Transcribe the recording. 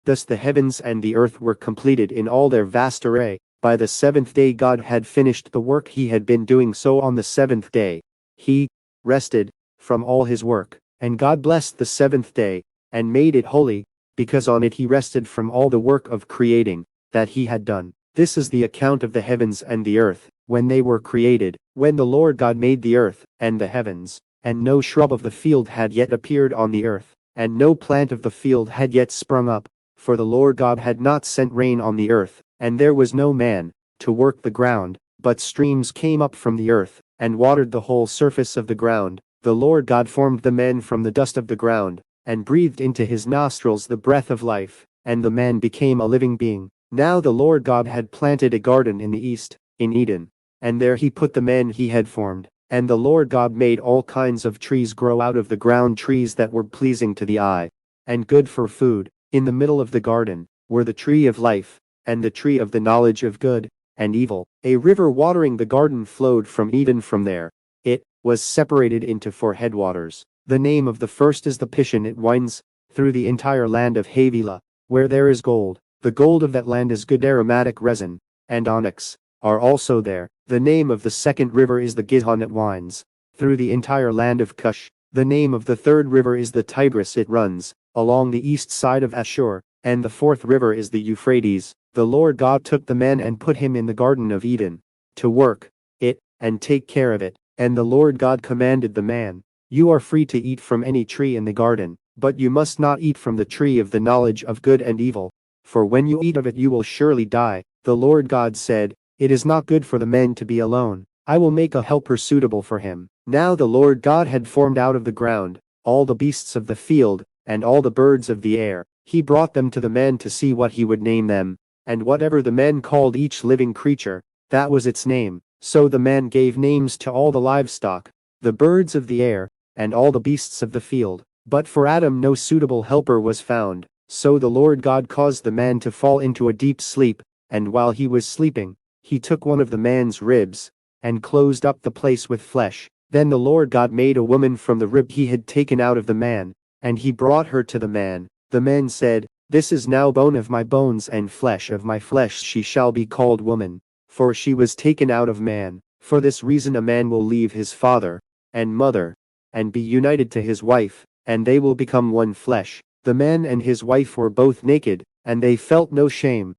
Thus the heavens and the earth were completed in all their vast array. By the seventh day God had finished the work he had been doing, so on the seventh day he rested from all his work. And God blessed the seventh day, and made it holy, because on it he rested from all the work of creating that he had done. This is the account of the heavens and the earth, when they were created, when the Lord God made the earth and the heavens. And no shrub of the field had yet appeared on the earth, and no plant of the field had yet sprung up, for the Lord God had not sent rain on the earth, and there was no man to work the ground. But streams came up from the earth, and watered the whole surface of the ground. The Lord God formed the man from the dust of the ground, and breathed into his nostrils the breath of life, and the man became a living being. Now the Lord God had planted a garden in the east, in Eden, and there he put the man he had formed. And the Lord God made all kinds of trees grow out of the ground, trees that were pleasing to the eye, and good for food. In the middle of the garden were the tree of life, and the tree of the knowledge of good and evil. A river watering the garden flowed from Eden from there. It was separated into 4 headwaters. The name of the first is the Pishon. It winds through the entire land of Havilah, where there is gold. The gold of that land is good aromatic resin, and onyx are also there. The name of the second river is the Gihon. It winds through the entire land of Cush. The name of the third river is the Tigris. It runs along the east side of Ashur. And the fourth river is the Euphrates. The Lord God took the man and put him in the Garden of Eden, to work it, and take care of it. And the Lord God commanded the man, "You are free to eat from any tree in the garden, but you must not eat from the tree of the knowledge of good and evil, for when you eat of it you will surely die." The Lord God said, "It is not good for the man to be alone. I will make a helper suitable for him." Now the Lord God had formed out of the ground all the beasts of the field, and all the birds of the air. He brought them to the man to see what he would name them. And whatever the man called each living creature, that was its name. So the man gave names to all the livestock, the birds of the air, and all the beasts of the field. But for Adam no suitable helper was found. So the Lord God caused the man to fall into a deep sleep, and while he was sleeping, he took one of the man's ribs, and closed up the place with flesh. Then the Lord God made a woman from the rib he had taken out of the man, and he brought her to the man. The man said, "This is now bone of my bones and flesh of my flesh. She shall be called woman, for she was taken out of man. For this reason a man will leave his father and mother, and be united to his wife, and they will become one flesh." The man and his wife were both naked, and they felt no shame.